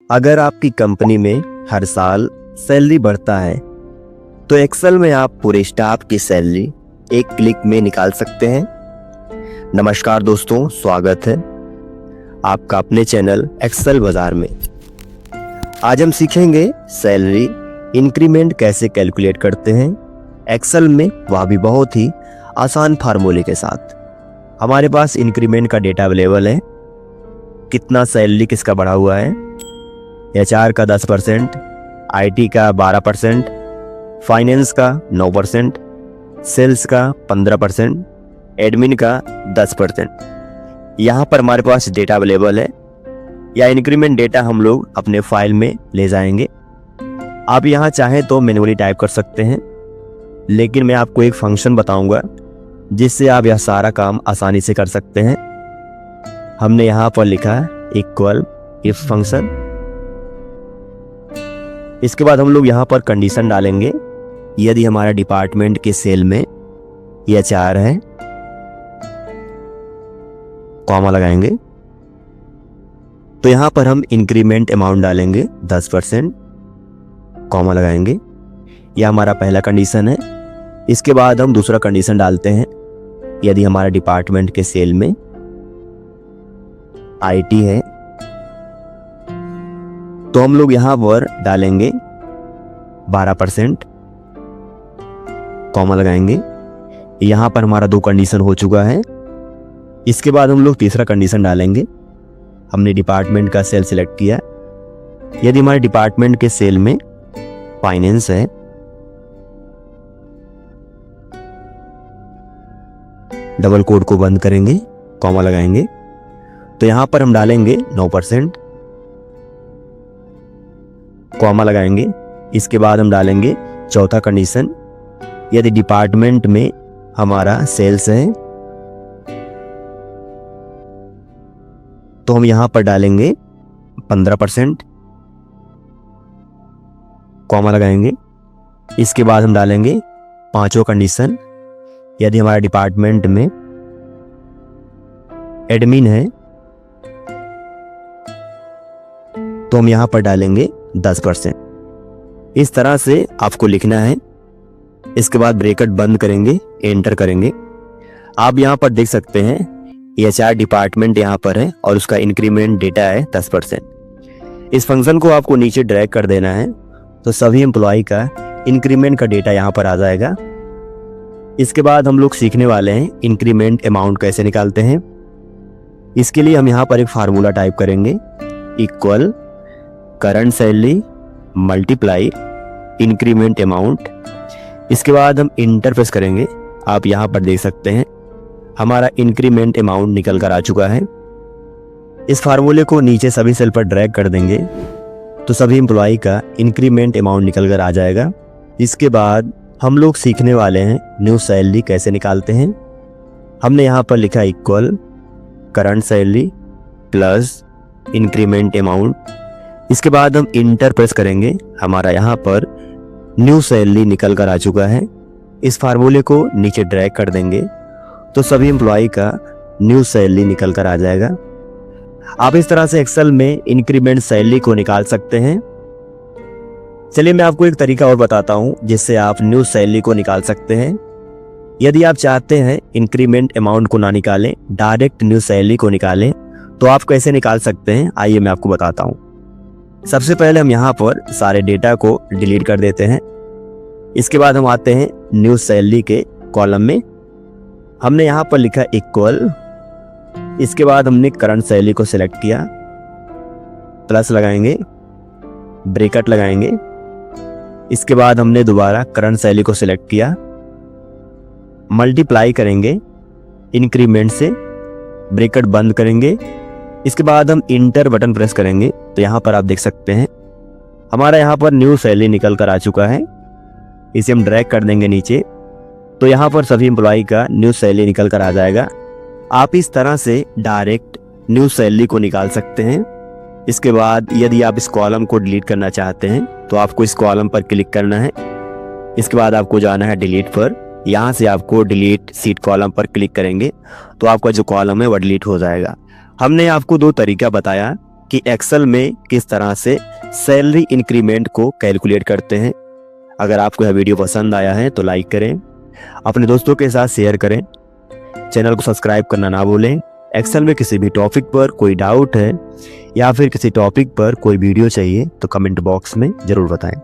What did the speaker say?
अगर आपकी कंपनी में हर साल सैलरी बढ़ता है तो एक्सेल में आप पूरे स्टाफ की सैलरी एक क्लिक में निकाल सकते हैं। नमस्कार दोस्तों, स्वागत है आपका अपने चैनल एक्सेल बाजार में। आज हम सीखेंगे सैलरी इंक्रीमेंट कैसे कैलकुलेट करते हैं एक्सेल में, वह भी बहुत ही आसान फार्मूले के साथ। हमारे पास इंक्रीमेंट का डेटा अवेलेबल है, कितना सैलरी किसका बढ़ा हुआ है। HR का 10%, IT का 12%, फाइनेंस का 9%, सेल्स का 15%, एडमिन का 10%। यहाँ पर हमारे पास डेटा अवेलेबल है। या इंक्रीमेंट डेटा हम लोग अपने फाइल में ले जाएंगे। आप यहाँ चाहें तो मैन्युअली टाइप कर सकते हैं, लेकिन मैं आपको एक फंक्शन बताऊंगा जिससे आप यह सारा काम आसानी से कर सकते हैं। हमने यहाँ पर लिखा है इक्वल इफ फंक्शन। इसके बाद हम लोग यहाँ पर कंडीशन डालेंगे। यदि हमारा डिपार्टमेंट के सेल में HR है, कॉमा लगाएंगे, तो यहाँ पर हम इंक्रीमेंट अमाउंट डालेंगे 10%, कॉमा लगाएंगे। यह हमारा पहला कंडीशन है। इसके बाद हम दूसरा कंडीशन डालते हैं। यदि हमारा डिपार्टमेंट के सेल में IT है तो हम लोग यहाँ पर डालेंगे 12%, कॉमा लगाएंगे। यहाँ पर हमारा 2 कंडीशन हो चुका है। इसके बाद हम लोग तीसरा कंडीशन डालेंगे। हमने डिपार्टमेंट का सेल सिलेक्ट किया। यदि हमारे डिपार्टमेंट के सेल में फाइनेंस है, डबल कोड को बंद करेंगे, कॉमा लगाएंगे, तो यहाँ पर हम डालेंगे 9%, कॉमा लगाएंगे। इसके बाद हम डालेंगे चौथा कंडीशन। यदि डिपार्टमेंट में हमारा सेल्स है तो हम यहाँ पर डालेंगे 15%, कॉमा लगाएंगे। इसके बाद हम डालेंगे पांचवा कंडीशन। यदि हमारे डिपार्टमेंट में एडमिन है तो हम यहाँ पर डालेंगे 10%। इस तरह से आपको लिखना है। इसके बाद ब्रैकेट बंद करेंगे, एंटर करेंगे। आप यहाँ पर देख सकते हैं HR डिपार्टमेंट यहाँ पर है और उसका इंक्रीमेंट डेटा है 10%। इस फंक्शन को आपको नीचे ड्रैग कर देना है तो सभी एम्प्लॉय का इंक्रीमेंट का डेटा यहाँ पर आ जाएगा। इसके बाद हम लोग सीखने वाले हैं इंक्रीमेंट अमाउंट कैसे निकालते हैं। इसके लिए हम यहाँ पर एक फार्मूला टाइप करेंगे, equal current salary multiply increment amount. इसके बाद हम इंटर प्रेस करेंगे। आप यहाँ पर देख सकते हैं हमारा इंक्रीमेंट अमाउंट निकल कर आ चुका है। इस फार्मूले को नीचे सभी सेल पर ड्रैग कर देंगे तो सभी एम्प्लॉय का इंक्रीमेंट अमाउंट निकल कर आ जाएगा। इसके बाद हम लोग सीखने वाले हैं न्यू सैलरी कैसे निकालते हैं। हमने यहाँ पर लिखा equal current salary plus increment amount. इसके बाद हम इंटर प्रेस करेंगे। हमारा यहाँ पर न्यू सैलरी निकल कर आ चुका है। इस फार्मूले को नीचे ड्रैग कर देंगे तो सभी एम्प्लॉय का न्यू सैलरी निकल कर आ जाएगा। आप इस तरह से एक्सेल में इंक्रीमेंट सैलरी को निकाल सकते हैं। चलिए मैं आपको एक तरीका और बताता हूं जिससे आप न्यू सैलरी को निकाल सकते हैं। यदि आप चाहते हैं इंक्रीमेंट अमाउंट को ना निकालें, डायरेक्ट न्यू सैलरी को निकालें, तो आप कैसे निकाल सकते हैं, आइए मैं आपको बताता हूं। सबसे पहले हम यहाँ पर सारे डेटा को डिलीट कर देते हैं। इसके बाद हम आते हैं न्यू सैलरी के कॉलम में। हमने यहाँ पर लिखा इक्वल। इसके बाद हमने करंट सैलरी को सिलेक्ट किया, प्लस लगाएंगे, ब्रैकेट लगाएंगे। इसके बाद हमने दोबारा करंट सैलरी को सिलेक्ट किया, मल्टीप्लाई करेंगे इंक्रीमेंट से, ब्रैकेट बंद करेंगे। इसके बाद हम इंटर बटन प्रेस करेंगे तो यहाँ पर आप देख सकते हैं हमारा यहाँ पर न्यू सैलरी निकल कर आ चुका है। इसे हम ड्रैग कर देंगे नीचे तो यहाँ पर सभी एम्प्लॉय का न्यू सैलरी निकल कर आ जाएगा। आप इस तरह से डायरेक्ट न्यू सैलरी को निकाल सकते हैं। इसके बाद यदि आप इस कॉलम को डिलीट करना चाहते हैं तो आपको इस कॉलम पर क्लिक करना है। इसके बाद आपको जाना है डिलीट पर। यहाँ से आपको डिलीट सीट कॉलम पर क्लिक करेंगे तो आपका जो कॉलम है वह डिलीट हो जाएगा। हमने आपको 2 तरीका बताया कि एक्सेल में किस तरह से सैलरी इंक्रीमेंट को कैलकुलेट करते हैं। अगर आपको यह वीडियो पसंद आया है तो लाइक करें, अपने दोस्तों के साथ शेयर करें, चैनल को सब्सक्राइब करना ना भूलें। एक्सेल में किसी भी टॉपिक पर कोई डाउट है या फिर किसी टॉपिक पर कोई वीडियो चाहिए तो कमेंट बॉक्स में ज़रूर बताएं।